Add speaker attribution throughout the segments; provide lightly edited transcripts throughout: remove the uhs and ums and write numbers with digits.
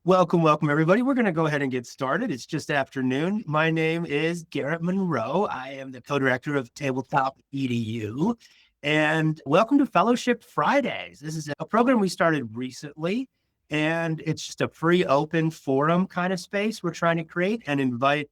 Speaker 1: Welcome, everybody. We're going to go ahead and get started. It's just afternoon. My name is Garrett Monroe. I am the co-director of TabletopEDU. And welcome to Fellowship Fridays. This is a program we started recently, and it's just a free, open forum kind of space we're trying to create and invite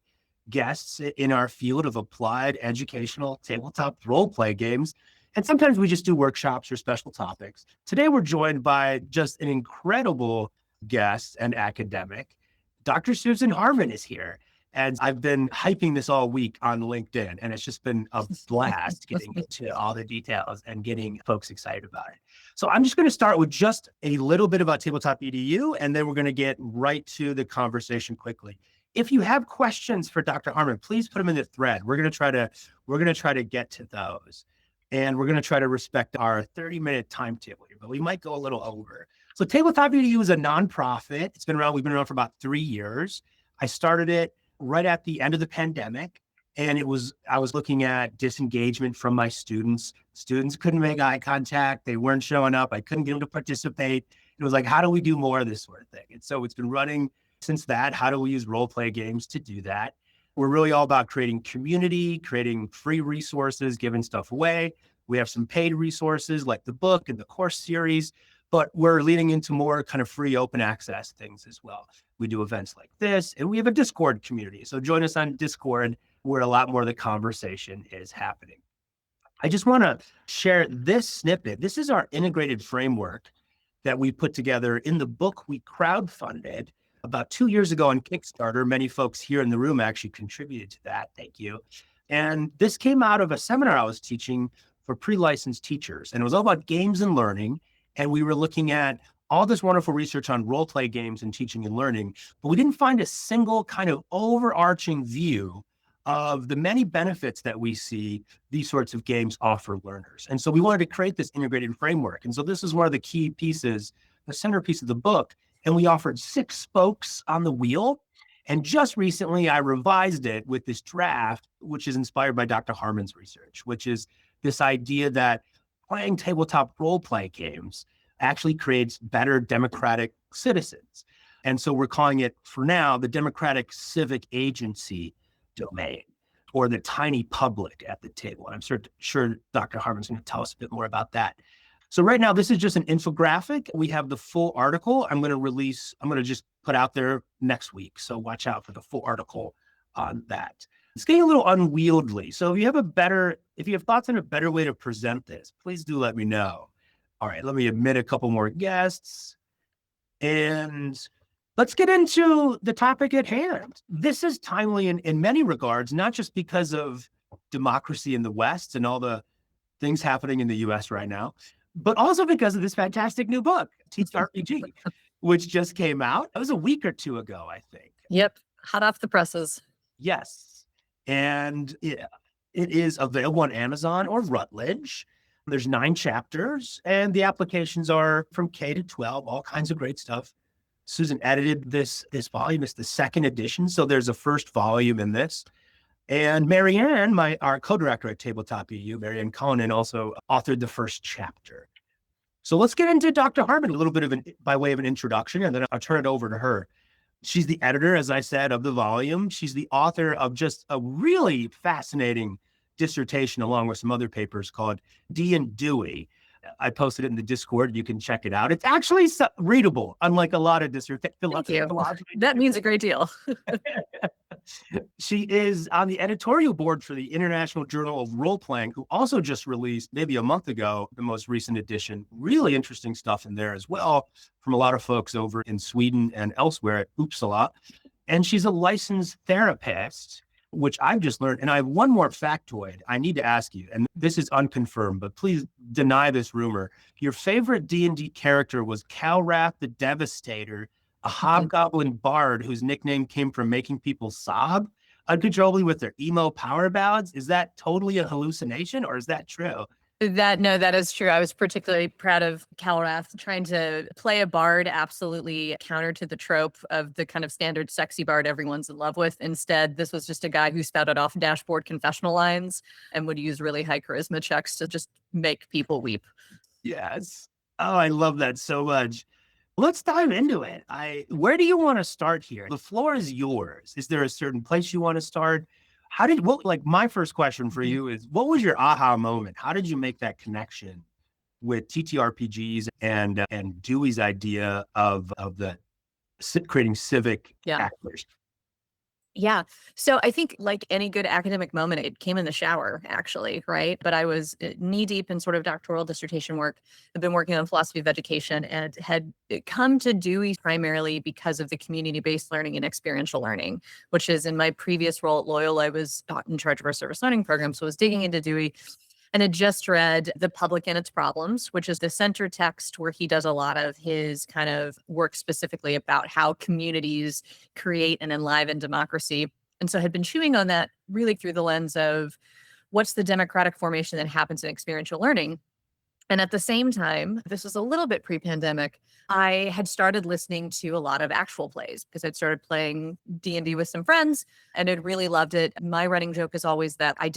Speaker 1: guests in our field of applied educational tabletop role-play games. And sometimes we just do workshops or special topics. Today, we're joined by just an incredible guest and academic. Dr. Susan Haarman is here. And I've been hyping this all week on LinkedIn, and it's just been a blast getting into all the details and getting folks excited about it. So I'm just going to start with just a little bit about TabletopEDU, and then we're going to get right to the conversation quickly. If you have questions for Dr. Haarman, please put them in the thread. We're going to try to get to those. And we're going to try to respect our 30-minute timetable here, but we might go a little over. So TabletopEDU is a nonprofit. We've been around for about 3 years. I started it right at the end of the pandemic. And I was looking at disengagement from my students. Students couldn't make eye contact. They weren't showing up. I couldn't get them to participate. It was like, how do we do more of this sort of thing? And so it's been running since that. How do we use role play games to do that? We're really all about creating community, creating free resources, giving stuff away. We have some paid resources like the book and the course series, but we're leading into more kind of free open access things as well. We do events like this, and we have a Discord community. So join us on Discord, where a lot more of the conversation is happening. I just want to share this snippet. This is our integrated framework that we put together in the book we crowdfunded about 2 years ago on Kickstarter. Many folks here in the room actually contributed to that. Thank you. And this came out of a seminar I was teaching for pre-licensed teachers. And it was all about games and learning. And we were looking at all this wonderful research on role-play games and teaching and learning, but we didn't find a single kind of overarching view of the many benefits that we see these sorts of games offer learners. And so we wanted to create this integrated framework. And so this is one of the key pieces, the centerpiece of the book. And we offered 6 spokes on the wheel. And just recently, I revised it with this draft, which is inspired by Dr. Haarman's research, which is this idea that playing tabletop role-play games actually creates better democratic citizens. And so we're calling it, for now, the Democratic Civic Agency domain, or the tiny public at the table. And I'm sure Dr. Haarman's going to tell us a bit more about that. So right now, this is just an infographic. We have the full article I'm going to just put out there next week. So watch out for the full article on that. It's getting a little unwieldy. So if you have thoughts on a better way to present this, please do let me know. All right, let me admit a couple more guests. And let's get into the topic at hand. This is timely in many regards, not just because of democracy in the West and all the things happening in the US right now, but also because of this fantastic new book, TeachRPG, which just came out. It was a week or two ago, I think.
Speaker 2: Yep, hot off the presses.
Speaker 1: Yes. And it is available on Amazon or Routledge. There's 9 chapters, and the applications are from K to 12, all kinds of great stuff. Susan edited this volume. It's the 2nd edition, so there's a first volume in this. And Marianne, our co-director at TabletopEDU, Marianne Cullinan, also authored the first chapter. So let's get into Dr. Haarman a little bit by way of an introduction, and then I'll turn it over to her. She's the editor, as I said, of the volume. She's the author of just a really fascinating dissertation, along with some other papers, called D and Dewey. I posted it in the Discord. You can check it out. It's actually readable, unlike a lot of dissertations.
Speaker 2: Thank you. That means a great deal.
Speaker 1: She is on the editorial board for the International Journal of Role Playing, who also just released, maybe a month ago, the most recent edition. Really interesting stuff in there as well, from a lot of folks over in Sweden and elsewhere at Uppsala. And she's a licensed therapist, which I've just learned. And I have one more factoid I need to ask you, and this is unconfirmed, but please deny this rumor. Your favorite D&D character was Kalrath the Devastator, a hobgoblin bard whose nickname came from making people sob uncontrollably with their emo power ballads. Is that totally a hallucination, or is that true?
Speaker 2: That is true. I was particularly proud of Kalrath trying to play a bard, absolutely counter to the trope of the kind of standard sexy bard everyone's in love with. Instead, this was just a guy who spouted off dashboard confessional lines and would use really high charisma checks to just make people weep.
Speaker 1: Yes. Oh, I love that so much. Let's dive into it. Where do you want to start here? The floor is yours. Is there a certain place you want to start? My first question for
Speaker 2: Mhm.
Speaker 1: you is, what was your aha moment? How did you make that connection with TTRPGs and Dewey's idea of creating civic
Speaker 2: Yeah.
Speaker 1: actors?
Speaker 2: Yeah. So I think like any good academic moment, it came in the shower, actually, right? But I was knee deep in sort of doctoral dissertation work. I've been working on philosophy of education and had come to Dewey primarily because of the community based learning and experiential learning, which is in my previous role at Loyola, I was in charge of our service learning program. So I was digging into Dewey and had just read The Public and Its Problems, which is the center text where he does a lot of his kind of work specifically about how communities create and enliven democracy. And so I had been chewing on that really through the lens of what's the democratic formation that happens in experiential learning. And at the same time, this was a little bit pre-pandemic, I had started listening to a lot of actual plays because I'd started playing D&D with some friends and had really loved it. My running joke is always that I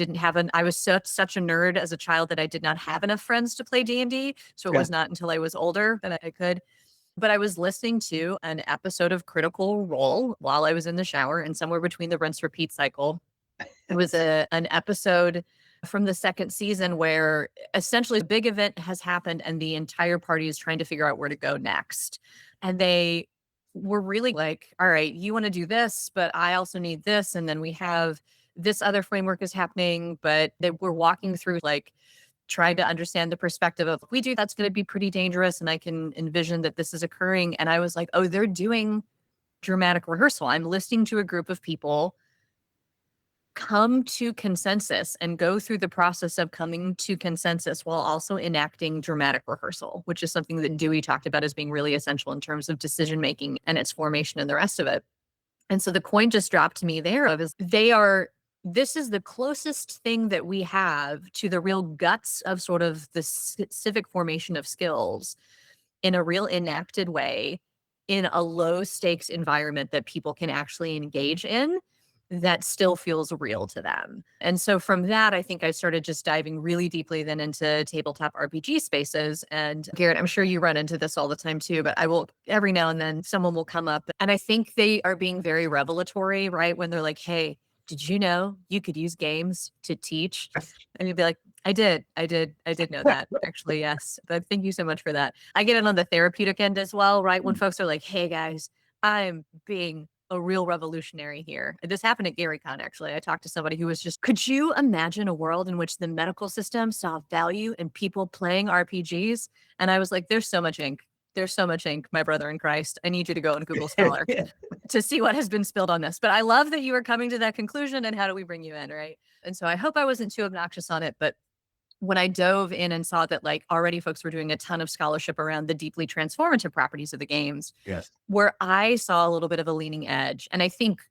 Speaker 2: was such a nerd as a child that I did not have enough friends to play D&D. So it
Speaker 1: Yeah.
Speaker 2: was not until I was older that I could. But I was listening to an episode of Critical Role while I was in the shower, and somewhere between the rinse repeat cycle, it was an episode from the second season where essentially a big event has happened and the entire party is trying to figure out where to go next. And they were really like, all right, you want to do this, but I also need this. And then we have this other framework is happening, but that we're walking through like trying to understand the perspective of if we do that's going to be pretty dangerous. And I can envision that this is occurring. And I was like, oh, they're doing dramatic rehearsal. I'm listening to a group of people come to consensus and go through the process of coming to consensus while also enacting dramatic rehearsal, which is something that Dewey talked about as being really essential in terms of decision making and its formation and the rest of it. And so the coin just dropped to me there of is this is the closest thing that we have to the real guts of sort of the civic formation of skills in a real enacted way in a low stakes environment that people can actually engage in that still feels real to them. And so from that, I think I started just diving really deeply then into tabletop RPG spaces. And Garrett, I'm sure you run into this all the time too, but I will every now and then someone will come up and I think they are being very revelatory, right? When they're like, hey, did you know you could use games to teach? And you'd be like, I did know that actually. Yes. But thank you so much for that. I get it on the therapeutic end as well, right? When folks are like, hey guys, I'm being a real revolutionary here. This happened at GaryCon, actually. I talked to somebody who was just, could you imagine a world in which the medical system saw value in people playing RPGs? And I was like, there's so much ink. There's so much ink, my brother in Christ. I need you to go on Google Scholar to see what has been spilled on this. But I love that you are coming to that conclusion and how do we bring you in, right? And so I hope I wasn't too obnoxious on it, but when I dove in and saw that like already folks were doing a ton of scholarship around the deeply transformative properties of the games,
Speaker 1: Yes.
Speaker 2: where I saw a little bit of a leaning edge. And I think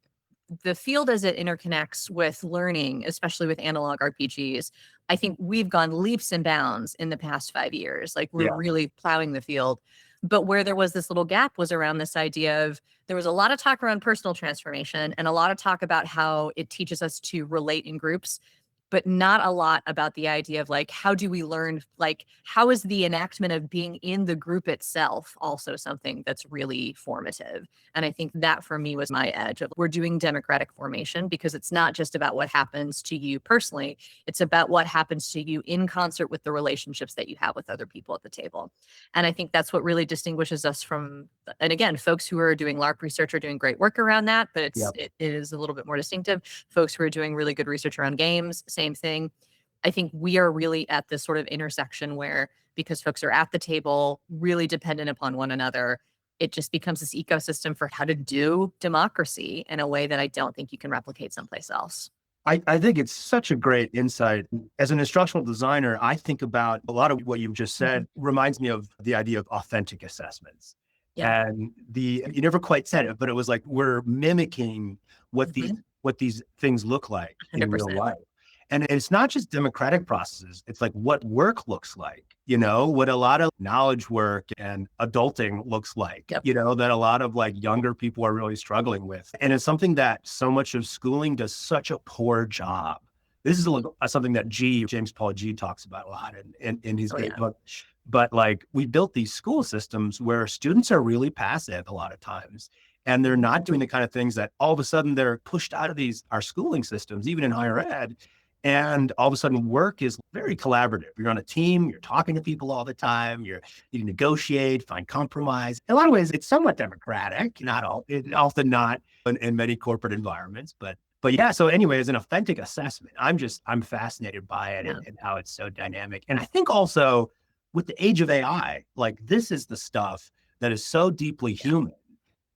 Speaker 2: the field as it interconnects with learning, especially with analog RPGs, I think we've gone leaps and bounds in the past 5 years. Like we're
Speaker 1: Yeah.
Speaker 2: really plowing the field. But where there was this little gap was around this idea of there was a lot of talk around personal transformation and a lot of talk about how it teaches us to relate in groups, but not a lot about the idea of like how do we learn, like how is the enactment of being in the group itself also something that's really formative. And I think that for me was my edge of we're doing democratic formation because it's not just about what happens to you personally, it's about what happens to you in concert with the relationships that you have with other people at the table. And I think that's what really distinguishes us from, and again, folks who are doing LARP research are doing great work around that, but
Speaker 1: Yeah.
Speaker 2: it is a little bit more distinctive. Folks who are doing really good research around games, same thing. I think we are really at this sort of intersection where because folks are at the table, really dependent upon one another, it just becomes this ecosystem for how to do democracy in a way that I don't think you can replicate someplace else.
Speaker 1: I think it's such a great insight. As an instructional designer, I think about a lot of what you've just said reminds me of the idea of authentic assessments.
Speaker 2: Yeah.
Speaker 1: And you never quite said it, but it was like we're mimicking what these
Speaker 2: Mhm.
Speaker 1: what these things look like in real
Speaker 2: 100%.
Speaker 1: life. And it's not just democratic processes. It's like what work looks like, what a lot of knowledge work and adulting looks like,
Speaker 2: Yep.
Speaker 1: that a lot of like younger people are really struggling with. And it's something that so much of schooling does such a poor job. This is something that James Paul G talks about a lot in his
Speaker 2: Oh,
Speaker 1: great
Speaker 2: yeah.
Speaker 1: book. But like we built these school systems where students are really passive a lot of times. And they're not doing the kind of things that all of a sudden they're pushed out of our schooling systems, even in higher ed. And all of a sudden work is very collaborative. You're on a team, you're talking to people all the time, you negotiate, find compromise. In a lot of ways, it's somewhat democratic, not all, often not in many corporate environments, but yeah, so anyway, as an authentic assessment, I'm fascinated by it
Speaker 2: Yeah.
Speaker 1: and how it's so dynamic. And I think also with the age of AI, like this is the stuff that is so deeply human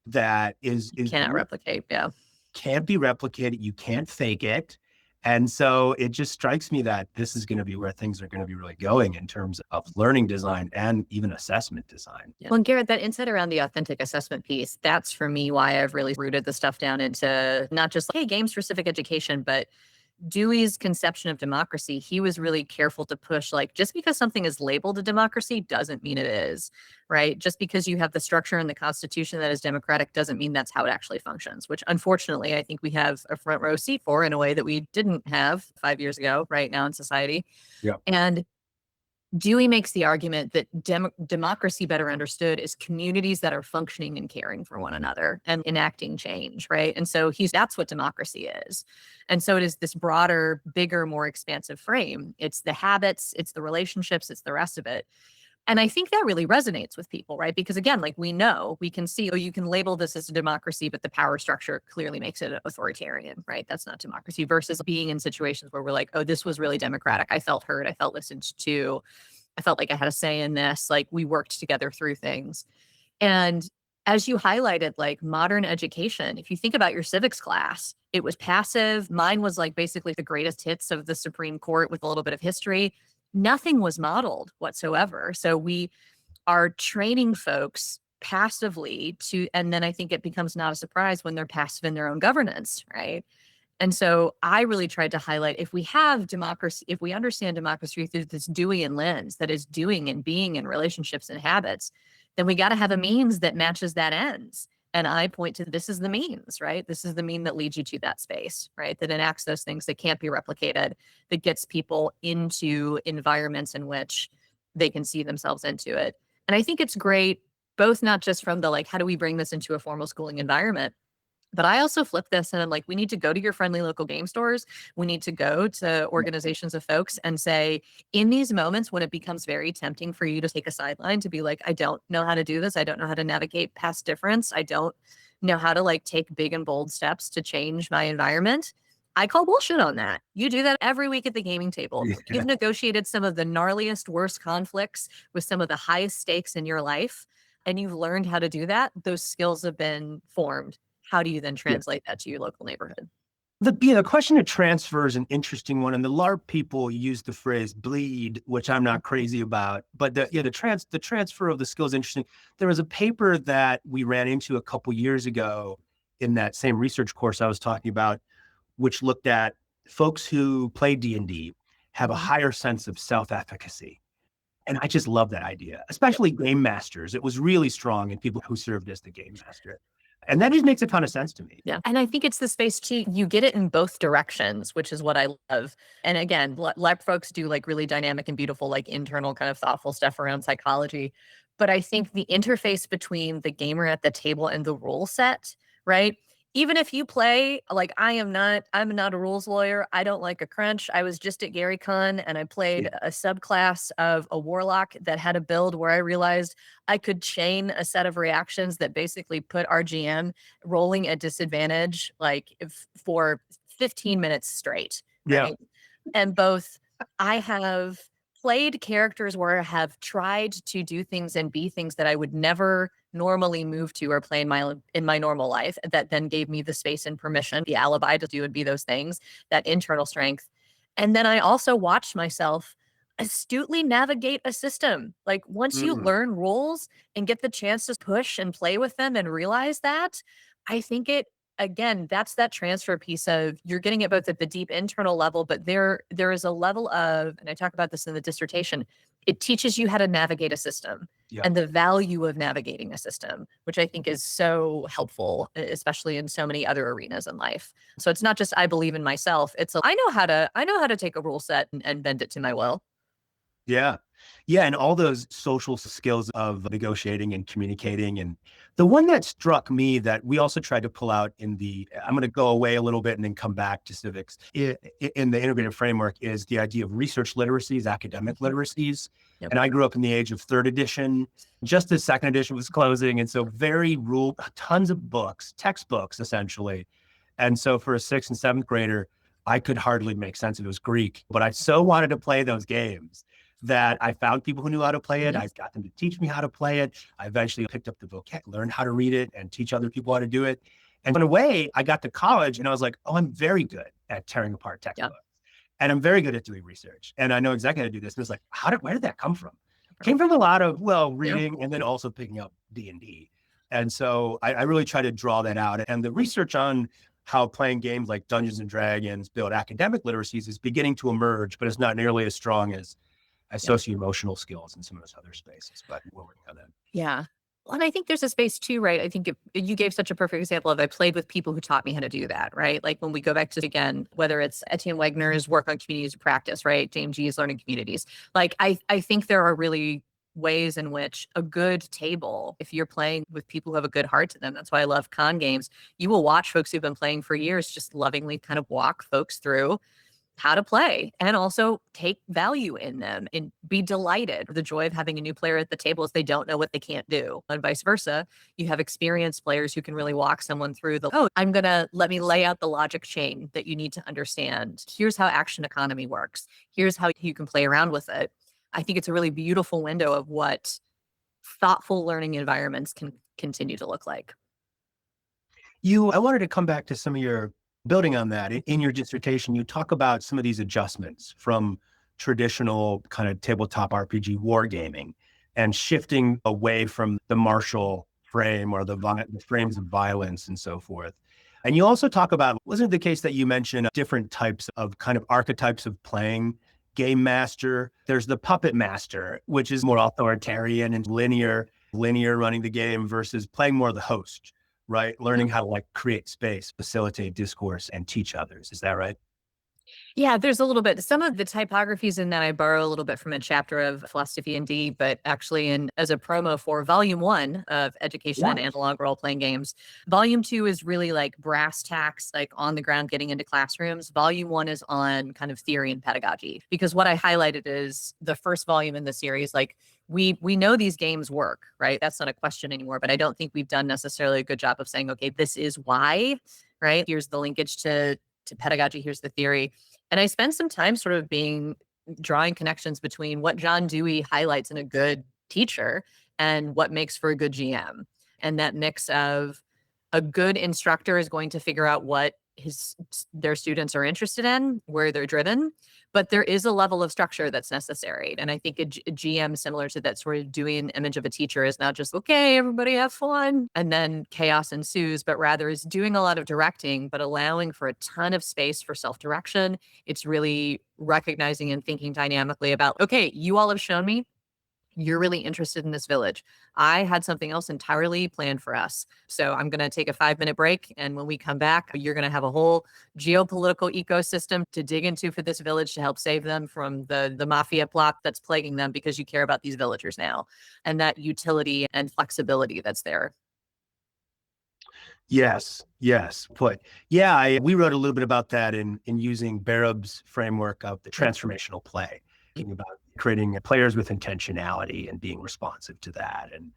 Speaker 1: that
Speaker 2: Cannot replicate. Yeah.
Speaker 1: can't be replicated. You can't fake it. And so it just strikes me that this is going to be where things are going to be really going in terms of learning design and even assessment design.
Speaker 2: Yeah. Well, and Garrett, that insight around the authentic assessment piece, that's for me why I've really rooted the stuff down into not just like, hey, games for civic education, but Dewey's conception of democracy. He was really careful to push, like, just because something is labeled a democracy doesn't mean it is, right? Just because you have the structure in the Constitution that is democratic doesn't mean that's how it actually functions, which unfortunately I think we have a front row seat for in a way that we didn't have 5 years ago right now in society.
Speaker 1: Yeah.
Speaker 2: And Dewey makes the argument that democracy, better understood, is communities that are functioning and caring for one another and enacting change, right? And so that's what democracy is. And so it is this broader, bigger, more expansive frame. It's the habits, it's the relationships, it's the rest of it. And I think that really resonates with people, right? Because again, like we can see, oh, you can label this as a democracy, but the power structure clearly makes it authoritarian, right? That's not democracy versus being in situations where we're like, oh, this was really democratic. I felt heard. I felt listened to. I felt like I had a say in this. Like we worked together through things. And as you highlighted, like modern education, if you think about your civics class, it was passive. Mine was like basically the greatest hits of the Supreme Court with a little bit of history. Nothing was modeled whatsoever. So we are training folks passively and then I think it becomes not a surprise when they're passive in their own governance, right? And so I really tried to highlight if we have democracy, if we understand democracy through this Deweyan lens that is doing and being in relationships and habits, then we got to have a means that matches that ends. And I point to this is the means, right? This is the mean that leads you to that space, right? That enacts those things that can't be replicated, that gets people into environments in which they can see themselves into it. And I think it's great, both not just from the like, how do we bring this into a formal schooling environment? But I also flip this and I'm like, we need to go to your friendly local game stores. We need to go to organizations of folks and say, in these moments when it becomes very tempting for you to take a sideline to be like, I don't know how to do this. I don't know how to navigate past difference. I don't know how to like take big and bold steps to change my environment. I call bullshit on that. You do that every week at the gaming table.
Speaker 1: Yeah.
Speaker 2: You've negotiated some of the gnarliest, worst conflicts with some of the highest stakes in your life, and you've learned how to do that. Those skills have been formed. How do you then translate that to your local neighborhood?
Speaker 1: The question of transfer is an interesting one, and the LARP people use the phrase "bleed," which I'm not crazy about. But the transfer of the skill is interesting. There was a paper that we ran into a couple years ago in that same research course I was talking about, which looked at folks who play D&D have a higher sense of self-efficacy. And I just love that idea, especially game masters. It was really strong in people who served as the game master. And that just makes a ton of sense to me.
Speaker 2: Yeah. And I think it's the space too. You get it in both directions, which is what I love. And again, lab folks do like really dynamic and beautiful, like internal kind of thoughtful stuff around psychology. But I think the interface between the gamer at the table and the rule set, right? Even if you play, like I'm not a rules lawyer. I don't like a crunch. I was just at GaryCon and I played a subclass of a warlock that had a build where I realized I could chain a set of reactions that basically put our GM rolling at disadvantage, like for 15 minutes straight. Right.
Speaker 1: Yeah.
Speaker 2: And both I have played characters where I have tried to do things and be things that I would never normally move to or play in my normal life, that then gave me the space and permission, the alibi to do and be those things, that internal strength. And then I also watched myself astutely navigate a system. Like once you learn rules and get the chance to push and play with them and realize that, I think again, that's that transfer piece of you're getting it both at the deep internal level, but there is a level of, and I talk about this in the dissertation, it teaches you how to navigate a system and the value of navigating a system, which I think is so helpful, especially in so many other arenas in life. So it's not just I believe in myself. It's I know how to take a rule set and bend it to my will.
Speaker 1: Yeah. Yeah, and all those social skills of negotiating and communicating. And the one that struck me that we also tried to pull out I'm going to go away a little bit and then come back to civics in the integrated framework is the idea of research literacies, academic literacies.
Speaker 2: Yep.
Speaker 1: And I grew up in the age of third edition, just as second edition was closing. And so tons of books, textbooks, essentially. And so for a sixth and seventh grader, I could hardly make sense of it. It was Greek, but I so wanted to play those games that I found people who knew how to play it. I got them to teach me how to play it. I eventually picked up the vocab, learned how to read it and teach other people how to do it. And in a way, I got to college and I was like, oh, I'm very good at tearing apart textbooks. And I'm very good at doing research. And I know exactly how to do this. And it's like, where did that come from? It came from a lot of, reading and then also picking up D&D. And so I really try to draw that out. And the research on how playing games like Dungeons and Dragons build academic literacies is beginning to emerge, but it's not nearly as strong as socio-emotional skills in some of those other spaces. But we're working on that.
Speaker 2: Yeah. Well, and I think there's a space too, right? I think you gave such a perfect example of I played with people who taught me how to do that, right? Like when we go back to, again, whether it's Etienne Wegner's work on communities of practice, right? James G's learning communities. Like I think there are really ways in which a good table, if you're playing with people who have a good heart to them, that's why I love con games. You will watch folks who've been playing for years just lovingly kind of walk folks through how to play and also take value in them and be delighted. The joy of having a new player at the table is they don't know what they can't do, and vice versa. You have experienced players who can really walk someone through let me lay out the logic chain that you need to understand. Here's how action economy works. Here's how you can play around with it. I think it's a really beautiful window of what thoughtful learning environments can continue to look like.
Speaker 1: I wanted to come back to some of your building on that. In your dissertation, you talk about some of these adjustments from traditional kind of tabletop RPG wargaming and shifting away from the martial frame or the frames of violence and so forth. And you also talk about, wasn't it the case that you mentioned different types of kind of archetypes of playing? Game master, there's the puppet master, which is more authoritarian and linear running the game versus playing more of the host, right? Learning how to create space, facilitate discourse, and teach others. Is that right?
Speaker 2: Yeah, there's a little bit. Some of the typographies in that I borrow a little bit from a chapter of Philosophy and D, but actually as a promo for volume 1 of Education and Analog Role-Playing Games. Volume 2 is really like brass tacks, like on the ground getting into classrooms. Volume 1 is on kind of theory and pedagogy. Because what I highlighted is the first volume in the series, like we know these games work, right? That's not a question anymore, but I don't think we've done necessarily a good job of saying, okay, this is why, right? Here's the linkage to pedagogy, here's the theory. And I spent some time sort of drawing connections between what John Dewey highlights in a good teacher and what makes for a good GM. And that mix of a good instructor is going to figure out what their students are interested in, where they're driven, but there is a level of structure that's necessary. And I think a GM similar to that sort of Deweyan image of a teacher is not just, okay, everybody have fun, and then chaos ensues, but rather is doing a lot of directing, but allowing for a ton of space for self-direction. It's really recognizing and thinking dynamically about, okay, you all have shown me you're really interested in this village. I had something else entirely planned for us. So I'm going to take a 5-minute break. And when we come back, you're going to have a whole geopolitical ecosystem to dig into for this village to help save them from the mafia plot that's plaguing them because you care about these villagers now. And that utility and flexibility that's there.
Speaker 1: Yes. We wrote a little bit about that in using Barab's framework of the transformational play, thinking about creating players with intentionality and being responsive to that. And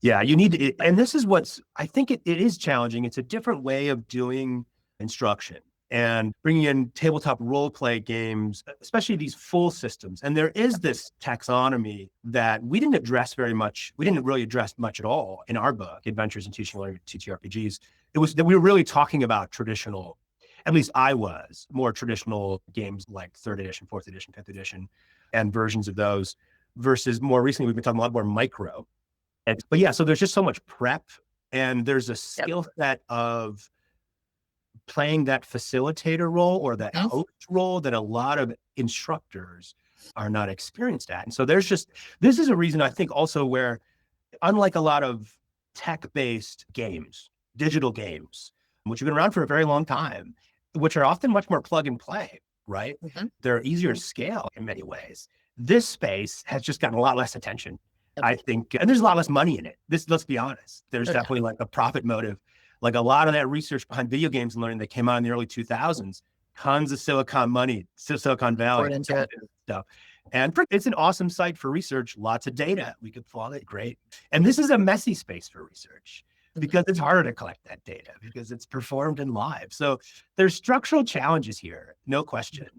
Speaker 1: you need to, and this is I think it is challenging. It's a different way of doing instruction and bringing in tabletop role play games, especially these full systems. And there is this taxonomy that we didn't address very much. We didn't really address much at all in our book, Adventures in Teaching and Learning, TTRPGs. It was that we were really talking about traditional, at least I was, more traditional games like 3rd edition, 4th edition, 5th edition, and versions of those, versus more recently, we've been talking a lot more micro. So there's just so much prep, and there's a skill set of playing that facilitator role or that host role that a lot of instructors are not experienced at. And so this is a reason I think also where, unlike a lot of tech-based games, digital games, which have been around for a very long time, which are often much more plug and play, right? They're easier to scale in many ways. This space has just gotten a lot less attention,
Speaker 2: Yep.
Speaker 1: I think, and there's a lot less money in it. Let's be honest. There's
Speaker 2: Oh, yeah.
Speaker 1: definitely like a profit motive. Like a lot of that research behind video games and learning that came out in the early 2000s, tons of Silicon Valley
Speaker 2: Poured into it.
Speaker 1: stuff. And it's an awesome site for research, lots of data. We could plot it, great. And this is a messy space for research because it's harder to collect that data because it's performed in live. So there's structural challenges here, no question.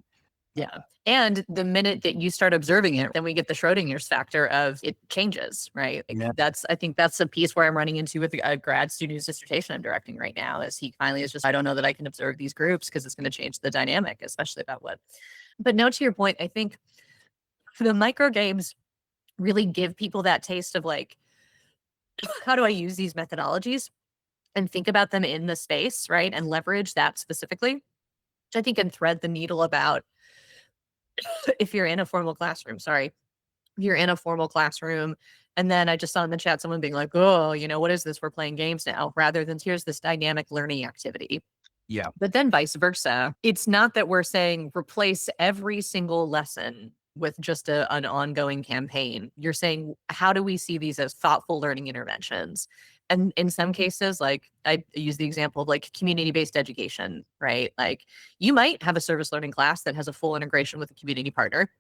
Speaker 2: Yeah. And the minute that you start observing it, then we get the Schrodinger's factor of it changes, right? Like
Speaker 1: Yeah.
Speaker 2: I think that's a piece where I'm running into with a grad student's dissertation I'm directing right now, is he finally is just, I don't know that I can observe these groups because it's going to change the dynamic, especially about what. But no, to your point, I think the micro games really give people that taste of like, how do I use these methodologies and think about them in the space, right? And leverage that specifically, which I think can thread the needle about if you're in a formal classroom, if you're in a formal classroom, and then I just saw in the chat someone being like, oh, what is this? We're playing games now, rather than here's this dynamic learning activity.
Speaker 1: Yeah.
Speaker 2: But then vice versa. It's not that we're saying replace every single lesson with just an ongoing campaign. You're saying, how do we see these as thoughtful learning interventions? And in some cases, like I use the example of like community-based education, right? Like you might have a service learning class that has a full integration with a community partner.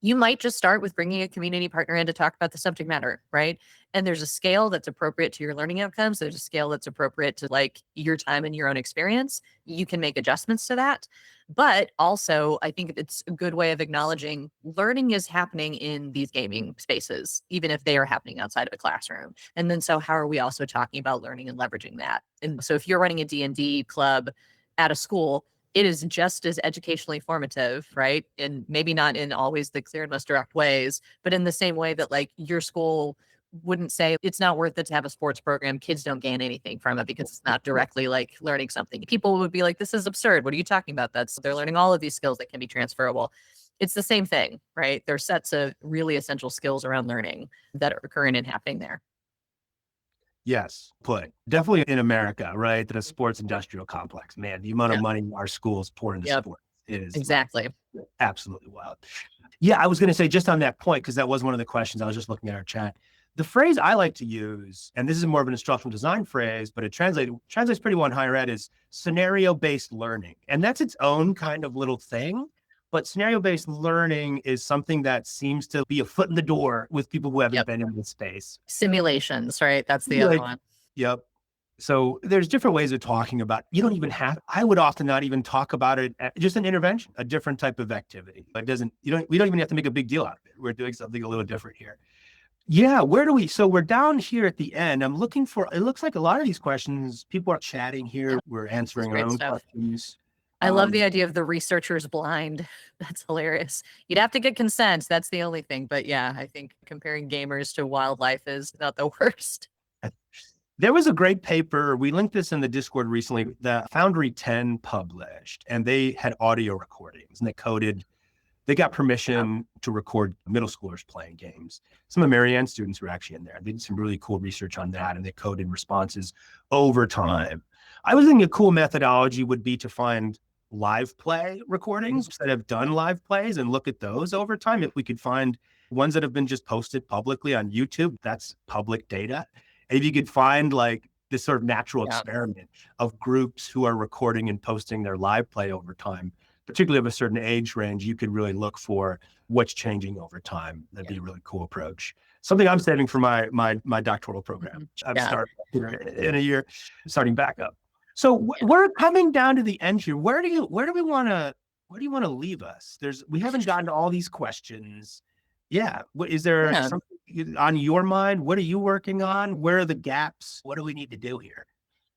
Speaker 2: You might just start with bringing a community partner in to talk about the subject matter, right? And there's a scale that's appropriate to your learning outcomes. There's a scale that's appropriate to like your time and your own experience. You can make adjustments to that. But also, I think it's a good way of acknowledging learning is happening in these gaming spaces, even if they are happening outside of a classroom. And then so how are we also talking about learning and leveraging that? And so if you're running a D&D club at a school, it is just as educationally formative, right? And maybe not in always the clear and most direct ways, but in the same way that like your school wouldn't say it's not worth it to have a sports program. Kids don't gain anything from it because it's not directly like learning something. People would be like, this is absurd. What are you talking about? They're learning all of these skills that can be transferable. It's the same thing, right? There's sets of really essential skills around learning that are occurring and happening there.
Speaker 1: Yes, definitely in America, right? That a sports industrial complex, man, the amount of money our schools pour into sports is
Speaker 2: exactly
Speaker 1: absolutely wild. Yeah, I was going to say just on that point, because that was one of the questions. I was just looking at our chat. The phrase I like to use, and this is more of an instructional design phrase, but it translates pretty well in higher ed, is scenario-based learning. And that's its own kind of little thing. But scenario-based learning is something that seems to be a foot in the door with people who haven't been in this space.
Speaker 2: Simulations, right? That's the other one.
Speaker 1: Yep. So there's different ways of talking about, I would often not even talk about it, just an intervention, a different type of activity. We don't even have to make a big deal out of it. We're doing something a little different here. Yeah, so we're down here at the end. I'm looking for, it looks like a lot of these questions, people are chatting here. We're answering our own questions.
Speaker 2: I love the idea of the researcher's blind. That's hilarious. You'd have to get consent. That's the only thing. But yeah, I think comparing gamers to wildlife is not the worst.
Speaker 1: There was a great paper. We linked this in the Discord recently that Foundry 10 published, and they had audio recordings and they got permission to record middle schoolers playing games. Some of Marianne students were actually in there. They did some really cool research on that, and they coded responses over time. I was thinking a cool methodology would be to find live play recordings that have done live plays and look at those over time. If we could find ones that have been just posted publicly on YouTube, that's public data. And if you could find like this sort of natural experiment of groups who are recording and posting their live play over time, particularly of a certain age range, you could really look for what's changing over time. That'd be a really cool approach. Something I'm saving for my doctoral program. I'm starting in a year, starting back up. So we're coming down to the end here. Where do you want to leave us? We haven't gotten to all these questions. Yeah. Is there something on your mind? What are you working on? Where are the gaps? What do we need to do here?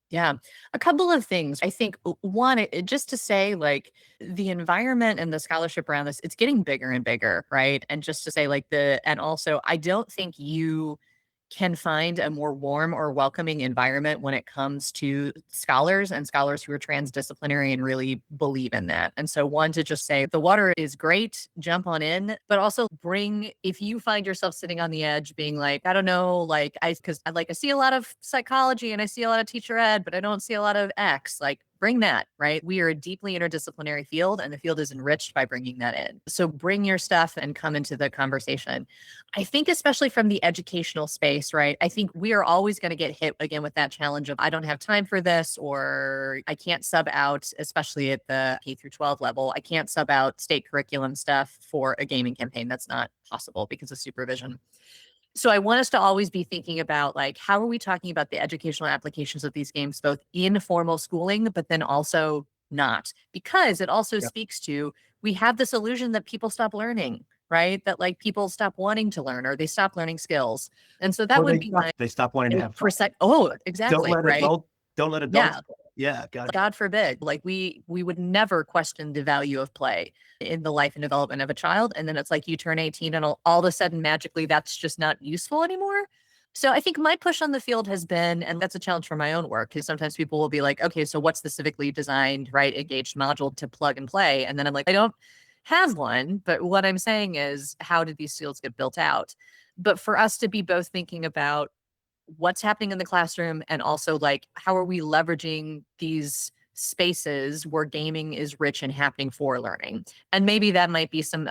Speaker 2: Yeah, a couple of things. I think one, just to say, like the environment and the scholarship around this, it's getting bigger and bigger, right? And just to say, and also, I don't think you can find a more warm or welcoming environment when it comes to scholars and scholars who are transdisciplinary and really believe in that. And so one, to just say the water is great, jump on in, but also if you find yourself sitting on the edge being like, I don't know, because I see a lot of psychology and I see a lot of teacher ed, but I don't see a lot of X, like bring that, right? We are a deeply interdisciplinary field, and the field is enriched by bringing that in. So bring your stuff and come into the conversation. I think, especially from the educational space, right? I think we are always going to get hit again with that challenge of, I don't have time for this, or I can't sub out, especially at the K through 12 level, I can't sub out state curriculum stuff for a gaming campaign. That's not possible because of supervision. So I want us to always be thinking about, like, how are we talking about the educational applications of these games, both in formal schooling, but then also not, because it also speaks to, we have this illusion that people stop learning, right? That like people stop wanting to learn, or they stop learning skills. And so that
Speaker 1: Or
Speaker 2: would be my
Speaker 1: they stop wanting to have fun.
Speaker 2: Oh, exactly. Right.
Speaker 1: Don't let adults
Speaker 2: Yeah.
Speaker 1: play. Yeah.
Speaker 2: God forbid. Like we would never question the value of play in the life and development of a child. And then it's like you turn 18 and all of a sudden magically that's just not useful anymore. So I think my push on the field has been, and that's a challenge for my own work, because sometimes people will be like, okay, so what's the civically designed, right, engaged module to plug and play? And then I'm like, I don't have one, but what I'm saying is, how did these fields get built out? But for us to be both thinking about what's happening in the classroom, and also like, how are we leveraging these spaces where gaming is rich and happening for learning? And maybe that might be some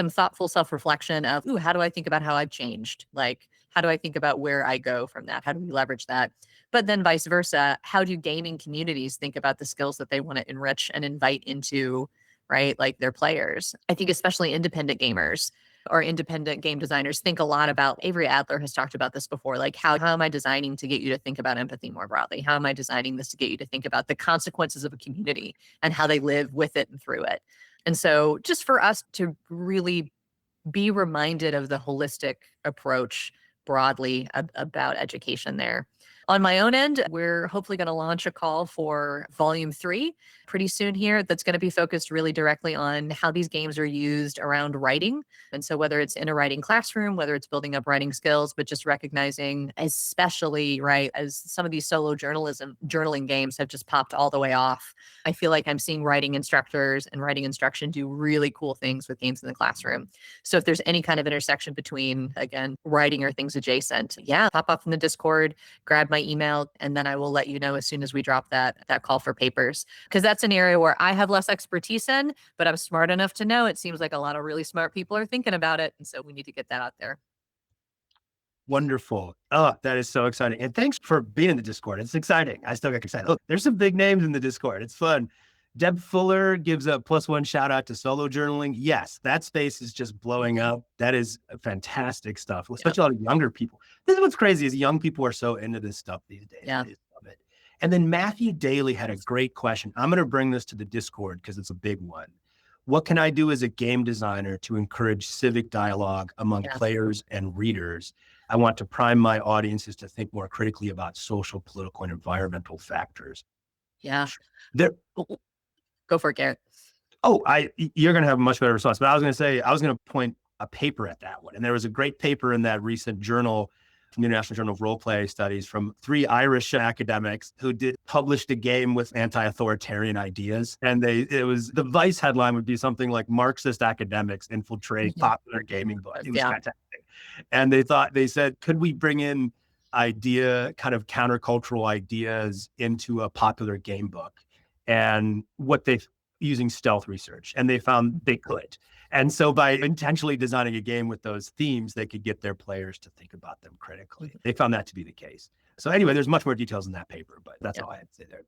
Speaker 2: thoughtful self-reflection of, ooh, how do I think about how I've changed? Like, how do I think about where I go from that? How do we leverage that? But then vice versa, how do gaming communities think about the skills that they want to enrich and invite into, right, like their players? I think especially independent gamers or independent game designers think a lot about, Avery Adler has talked about this before, like how am I designing to get you to think about empathy more broadly? How am I designing this to get you to think about the consequences of a community and how they live with it and through it? And so just for us to really be reminded of the holistic approach broadly about education there. On my own end, we're hopefully going to launch a call for volume 3 pretty soon here, that's going to be focused really directly on how these games are used around writing. And so whether it's in a writing classroom, whether it's building up writing skills, but just recognizing, especially, right, as some of these solo journaling games have just popped all the way off, I feel like I'm seeing writing instructors and writing instruction do really cool things with games in the classroom. So if there's any kind of intersection between, again, writing or things adjacent, pop up in the Discord, grab my email, and then I will let you know as soon as we drop that call for papers. Because that's an area where I have less expertise in, but I'm smart enough to know it seems like a lot of really smart people are thinking about it. And so we need to get that out there.
Speaker 1: Wonderful. Oh, that is so exciting. And thanks for being in the Discord. It's exciting. I still get excited. Look, there's some big names in the Discord. It's fun. Deb Fuller gives a +1 shout out to solo journaling. Yes, that space is just blowing up. That is fantastic stuff, especially a lot of younger people. This is what's crazy is young people are so into this stuff these days.
Speaker 2: Yeah.
Speaker 1: I just love it. And then Matthew Daly had a great question. I'm going to bring this to the Discord because it's a big one. What can I do as a game designer to encourage civic dialogue among players and readers? I want to prime my audiences to think more critically about social, political, and environmental factors.
Speaker 2: Yeah.
Speaker 1: There.
Speaker 2: Go for it, Garrett.
Speaker 1: Oh, you're going to have a much better response. But I was going to point a paper at that one. And there was a great paper in that recent journal from the International Journal of Role Play Studies from 3 Irish academics who published a game with anti-authoritarian ideas. And the Vice headline would be something like Marxist academics infiltrate popular gaming books. It was fantastic. And they said, could we bring in kind of countercultural ideas into a popular game book? And using stealth research, and they found they could. And so by intentionally designing a game with those themes, they could get their players to think about them critically. They found that to be the case. So anyway, there's much more details in that paper, but that's all I had to say there.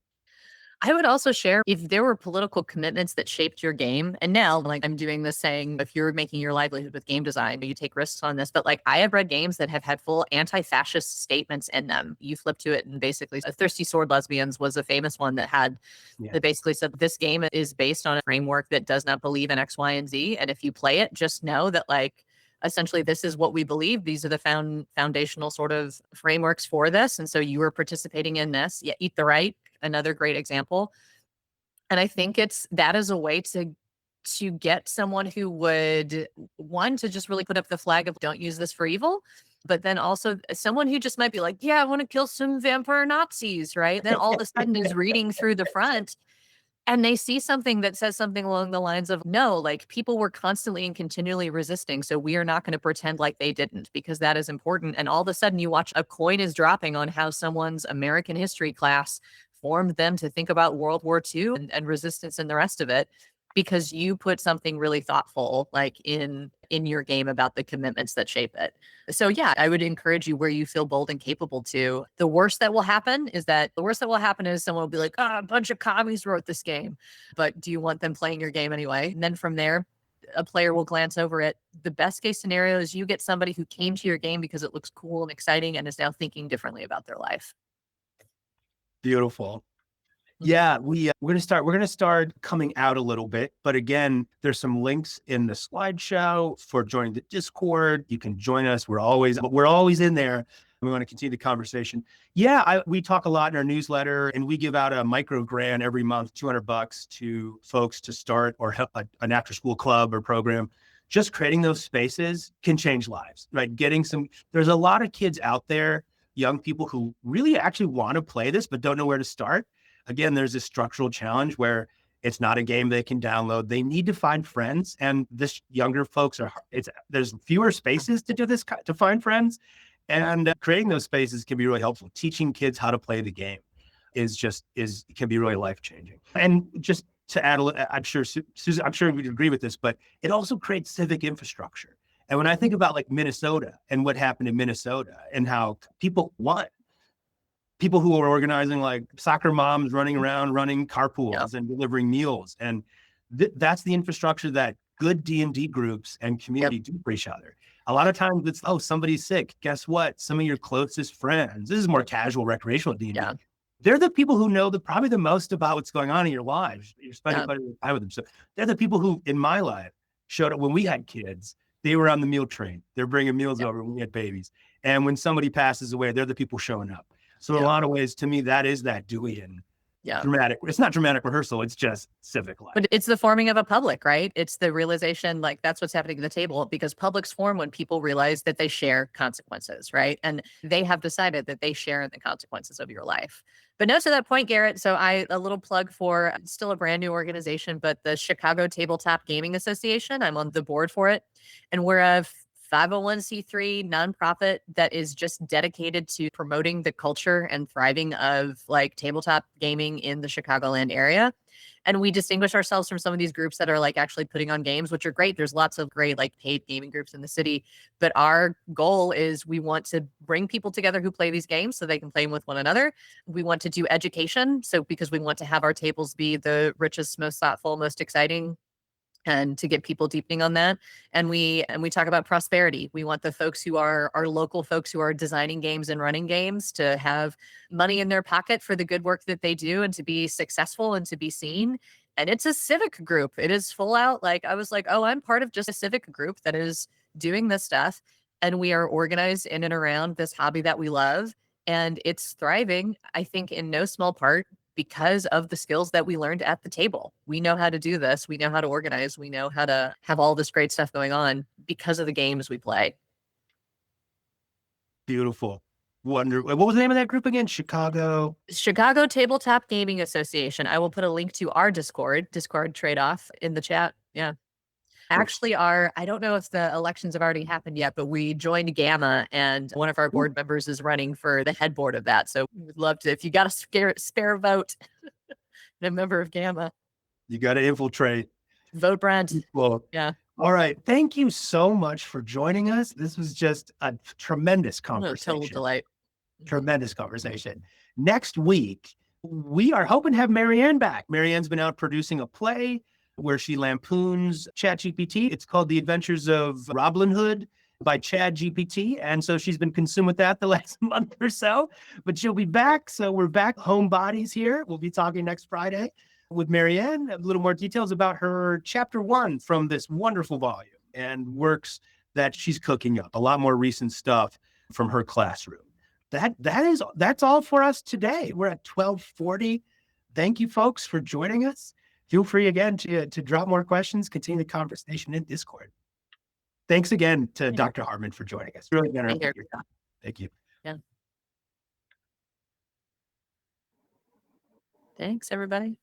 Speaker 2: I would also share, if there were political commitments that shaped your game, and now like I'm doing this saying, if you're making your livelihood with game design, you take risks on this, but like I have read games that have had full anti-fascist statements in them. You flip to it and basically Thirsty Sword Lesbians was a famous one that basically said this game is based on a framework that does not believe in X, Y, and Z. And if you play it, just know that like, essentially, this is what we believe. These are the foundational sort of frameworks for this. And so you are participating in this. Yeah, Eat the Right, another great example. And I think that is a way to get someone who would want to just really put up the flag of don't use this for evil, but then also someone who just might be like, yeah, I want to kill some vampire Nazis, right? Then all of a sudden is reading through the front and they see something that says something along the lines of, no, like people were constantly and continually resisting. So we are not going to pretend like they didn't, because that is important. And all of a sudden you watch a coin is dropping on how someone's American history class formed them to think about World War II and resistance and the rest of it, because you put something really thoughtful like in your game about the commitments that shape it. So yeah, I would encourage you where you feel bold and capable to. The worst that will happen is someone will be like, "Ah, a bunch of commies wrote this game." But do you want them playing your game anyway? And then from there, a player will glance over it. The best case scenario is you get somebody who came to your game because it looks cool and exciting and is now thinking differently about their life.
Speaker 1: Beautiful.
Speaker 2: Mhm.
Speaker 1: Yeah, we're gonna start coming out a little bit, but again, there's some links in the slideshow for joining the Discord. You can join us. We're always in there. We want to continue the conversation. Yeah, we talk a lot in our newsletter, and we give out a micro grant every month, $200 to folks to start or help an after school club or program. Just creating those spaces can change lives, right? There's a lot of kids out there, young people who really actually want to play this but don't know where to start. Again, there's this structural challenge where it's not a game they can download. They need to find friends, and this younger folks there's fewer spaces to do this, to find friends, and creating those spaces can be really helpful. Teaching kids how to play the game can be really life changing. And just to add, I'm sure Susan, I'm sure we'd agree with this, but it also creates civic infrastructure. And when I think about like Minnesota and what happened in Minnesota and how people who are organizing like soccer moms running around, running
Speaker 2: Yeah.
Speaker 1: carpools and delivering meals. And that's the infrastructure that good D&D groups and
Speaker 2: Yep.
Speaker 1: community do for each other. A lot of times it's, oh, somebody's sick. Guess what? Some of your closest friends, this is more casual recreational D&D.
Speaker 2: Yeah.
Speaker 1: They're the people who know probably the most about what's going on in your lives. You're spending
Speaker 2: Yeah.
Speaker 1: quite a bit of time with them. So they're the people who, in my life, showed up when we had kids. They were on the meal train. They're bringing meals
Speaker 2: Yep.
Speaker 1: over when we had babies. And when somebody passes away, they're the people showing up. So in a
Speaker 2: Yeah.
Speaker 1: lot of ways, to me, that is that Deweyan
Speaker 2: Yeah.
Speaker 1: dramatic. It's not dramatic rehearsal. It's just civic life.
Speaker 2: But it's the forming of a public, right? It's the realization, like that's what's happening at the table, because publics form when people realize that they share consequences, right? And they have decided that they share in the consequences of your life. But no, to that point, Garrett, so a little plug for still a brand new organization, but the Chicago Tabletop Gaming Association. I'm on the board for it. And we're a 501c3 nonprofit that is just dedicated to promoting the culture and thriving of like tabletop gaming in the Chicagoland area. And we distinguish ourselves from some of these groups that are like actually putting on games, which are great. There's lots of great like paid gaming groups in the city. But our goal is we want to bring people together who play these games so they can play them with one another. We want to do education. So because we want to have our tables be the richest, most thoughtful, most exciting, and to get people deepening on that. And we talk about prosperity. We want the folks who are our local folks who are designing games and running games to have money in their pocket for the good work that they do and to be successful and to be seen. And it's a civic group. It is full out. Like I was like, oh, I'm part of just a civic group that is doing this stuff. And we are organized in and around this hobby that we love. And it's thriving, I think, in no small part because of the skills that we learned at the table. We know how to do this. We know how to organize. We know how to have all this great stuff going on because of the games we play.
Speaker 1: Beautiful. What was the name of that group again?
Speaker 2: Chicago Tabletop Gaming Association. I will put a link to our Discord trade off in the chat. Yeah. Actually, I don't know if the elections have already happened yet, but we joined Gamma and one of our board members is running for the head board of that. So we'd love to, if you got a spare vote, and a member of Gamma,
Speaker 1: You got to infiltrate.
Speaker 2: vote Brent.
Speaker 1: Well,
Speaker 2: Yeah.
Speaker 1: all right. Thank you so much for joining us. This was just a tremendous
Speaker 2: No, total
Speaker 1: conversation.
Speaker 2: delight.
Speaker 1: Tremendous conversation. Next week, we are hoping to have Marianne back. Marianne's been out producing a play where she lampoons ChatGPT. It's called The Adventures of Robin Hood by ChatGPT. And so she's been consumed with that the last month or so, but she'll be back. So we're back, home bodies here. We'll be talking next Friday with Marianne, a little more details about her chapter 1 from this wonderful volume and works that she's cooking up, a lot more recent stuff from her classroom. That's all for us today. We're at 12:40. Thank you, folks, for joining us. Feel free again to drop more questions, continue the conversation in Discord. Thanks again to Dr. Haarman for joining us. Really been your time. Thank you.
Speaker 2: Yeah. Thanks, everybody.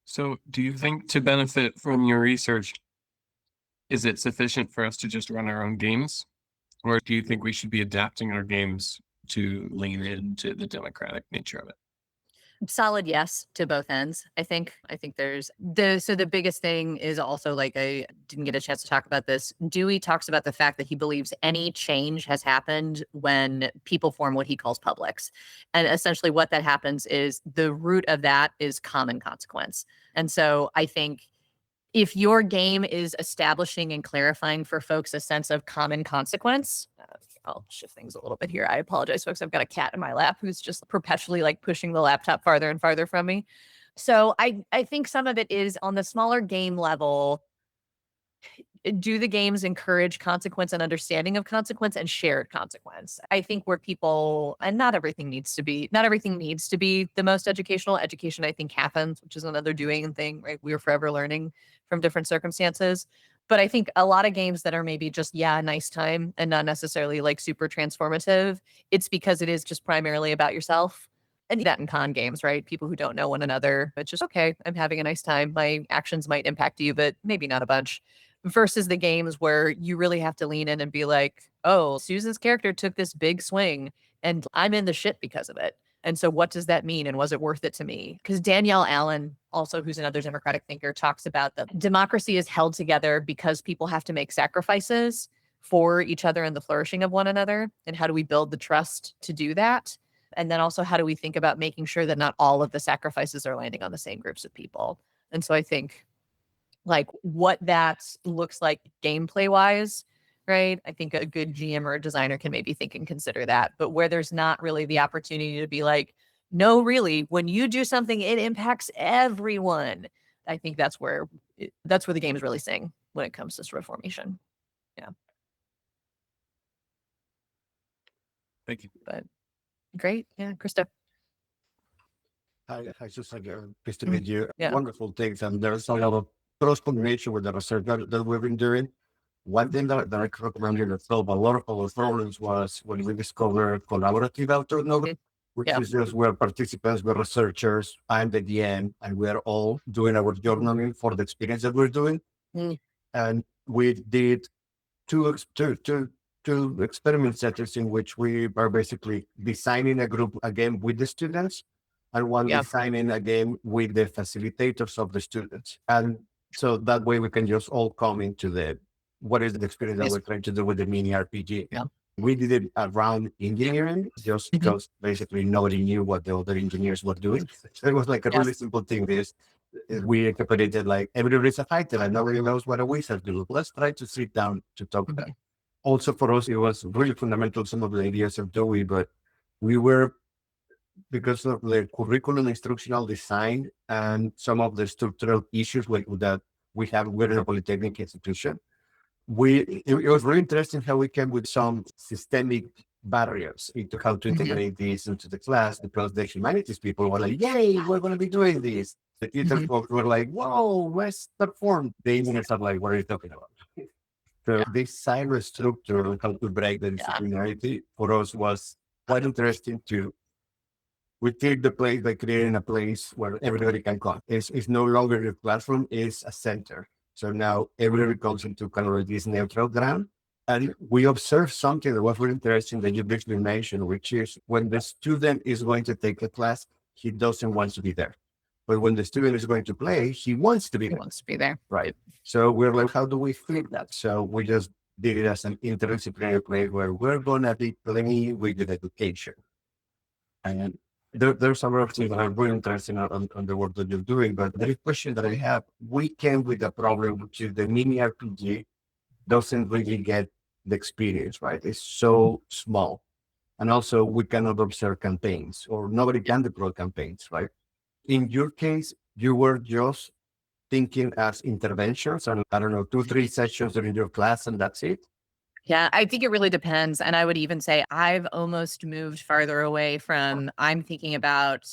Speaker 3: So, do you think to benefit from your research, Is it sufficient for us to just run our own games? Or do you think we should be adapting our games to lean into the democratic nature of it?
Speaker 2: Solid yes to both ends. I think there's the biggest thing is also, like, I didn't get a chance to talk about this. Dewey talks about the fact that he believes any change has happened when people form what he calls publics. And essentially what that happens is the root of that is common consequence. And so I think if your game is establishing and clarifying for folks a sense of common consequence, I'll shift things a little bit here. I apologize, folks. I've got a cat in my lap who's just perpetually like pushing the laptop farther and farther from me. So I think some of it is on the smaller game level. Do the games encourage consequence and understanding of consequence and shared consequence? I think where people, and not everything needs to be the most educational. Education, I think, happens, which is another doing thing, right? We're forever learning from different circumstances. But I think a lot of games that are maybe just, yeah, a nice time and not necessarily like super transformative, it's because it is just primarily about yourself. And that in con games, right? People who don't know one another, it's just, okay, I'm having a nice time. My actions might impact you, but maybe not a bunch, versus the games where you really have to lean in and be like, oh, Susan's character took this big swing and I'm in the shit because of it. And so what does that mean? And was it worth it to me? Because Danielle Allen, also who's another democratic thinker, talks about that democracy is held together because people have to make sacrifices for each other and the flourishing of one another. And how do we build the trust to do that? And then also, how do we think about making sure that not all of the sacrifices are landing on the same groups of people? And so I think, like, what that looks like gameplay wise, right? I think a good GM or a designer can maybe think and consider that. But where there's not really the opportunity to be like, no, really, when you do something, it impacts everyone. I think that's where the games really sing when it comes to sort of formation. Yeah.
Speaker 3: Thank you.
Speaker 2: But great. Yeah, Krista.
Speaker 4: Hi, Susan. Nice to meet you.
Speaker 2: Yeah.
Speaker 4: Wonderful things. And there's a lot of cross-pollination with the research that we've been doing. One thing that I could recommend you to solve a lot of our problems was when we discovered collaborative author knowledge, which is just where participants, we're researchers, I'm the DM, and we're all doing our journaling for the experience that we're doing. And we did two experiment settings in which we are basically designing a group, a game with the students, and one designing a game with the facilitators of the students. And so that way we can just all come into what is the experience that we're trying to do with the mini RPG.
Speaker 2: Yeah.
Speaker 4: We did it around engineering, just because basically nobody knew what the other engineers were doing. So it was like a really simple thing. We interpreted like everybody's a fighter and nobody knows what a wizard do. Let's try to sit down to talk about it. Also for us, it was really fundamental, some of the ideas of Dewey, but we were, because of the curriculum instructional design and some of the structural issues that we have with a polytechnic institution, it was really interesting how we came with some systemic barriers into how to integrate this into the class, because the humanities people were like, yay, we're going to be doing this. The teachers folks were like, whoa, let's perform. The engineers are like, what are you talking about? So this silo structure and how to break the disciplinarity for us was quite interesting too. We take the place by creating a place where everybody can come. It's no longer a classroom, it's a center. So now everybody comes into kind of this neutral ground. And we observe something that was really interesting that you briefly mentioned, which is when the student is going to take a class, he doesn't want to be there. But when the student is going to play, he wants to be there.
Speaker 2: He wants to be there.
Speaker 4: Right. So we're like, how do we flip that? So we just did it as an interdisciplinary play where we're going to be playing with the education. And there's some of things that are really interesting on the work that you're doing. But the question that I have, we came with a problem, which is the mini RPG doesn't really get the experience, right? It's so small. And also we cannot observe campaigns, or nobody can deploy campaigns, right? In your case, you were just thinking as interventions and, I don't know, 2-3 sessions during your class and that's it?
Speaker 2: Yeah, I think it really depends. And I would even say I've almost moved farther away from, I'm thinking about,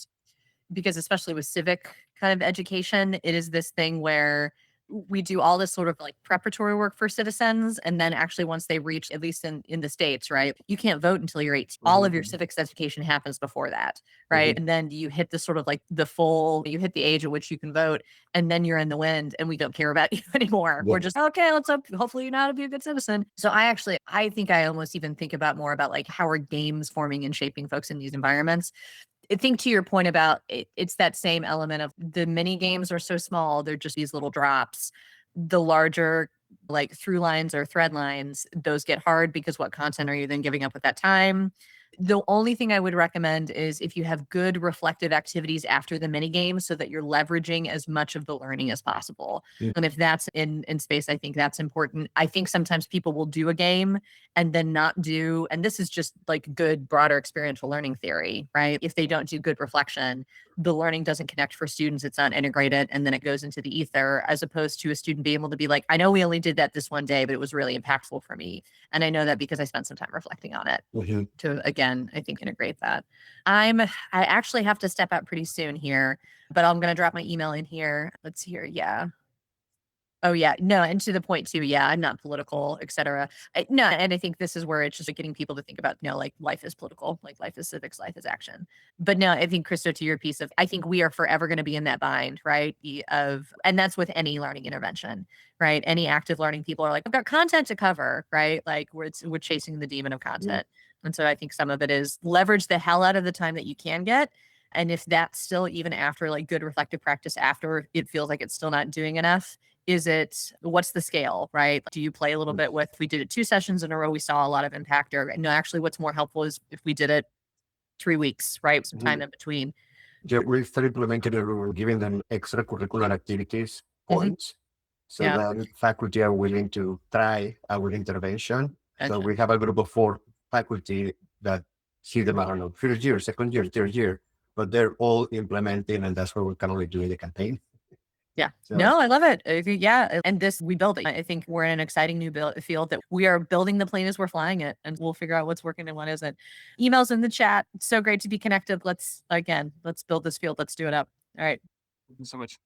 Speaker 2: because especially with civic kind of education, it is this thing where we do all this sort of like preparatory work for citizens. And then actually once they reach, at least in the States, right, you can't vote until you're 18. All of your civics education happens before that, right? And then you hit the sort of like you hit the age at which you can vote, and then you're in the wind and we don't care about you anymore. We're just, okay, hopefully you know how to be a good citizen. So I think I almost even think about more about like how are games forming and shaping folks in these environments. I think to your point about it's that same element of the mini games are so small, they're just these little drops. The larger like through lines or thread lines, those get hard because what content are you then giving up at that time? The only thing I would recommend is if you have good reflective activities after the mini game so that you're leveraging as much of the learning as possible. And if that's in space, I think that's important. I think sometimes people will do a game and then not do, and this is just like good broader experiential learning theory, right? If they don't do good reflection, the learning doesn't connect for students, it's not integrated, and then it goes into the ether, as opposed to a student being able to be like, I know we only did that this one day, but it was really impactful for me. And I know that because I spent some time reflecting on it to, again, I think integrate that. I actually have to step out pretty soon here, but I'm going to drop my email in here. Let's hear. Yeah. Oh yeah, no, and to the point too, yeah, I'm not political, et cetera. No, and I think this is where it's just like getting people to think about, like life is political, like life is civics, life is action. But no, I think Christo, to your piece of, I think we are forever going to be in that bind, right? And that's with any learning intervention, right? Any active learning, people are like, I've got content to cover, right? Like we're chasing the demon of content. And so I think some of it is leverage the hell out of the time that you can get. And if that's still even after like good reflective practice, after it feels like it's still not doing enough, what's the scale, right? Do you play a little bit with, if we did it 2 sessions in a row, we saw a lot of impact, or no, actually what's more helpful is if we did it 3 weeks, right? Some time in between.
Speaker 4: Yeah, we started implementing it. We were giving them extracurricular activities points. So then faculty are willing to try our intervention. So we have a group of 4 faculty that see them, I don't know, first year, second year, third year, but they're all implementing, and that's where we're currently doing the campaign.
Speaker 2: Yeah. So, no, I love it. Yeah. And we build it. I think we're in an exciting new field that we are building the plane as we're flying it, and we'll figure out what's working and what isn't. Emails in the chat. So great to be connected. Let's build this field. Let's do it up. All right.
Speaker 3: Thank you so much.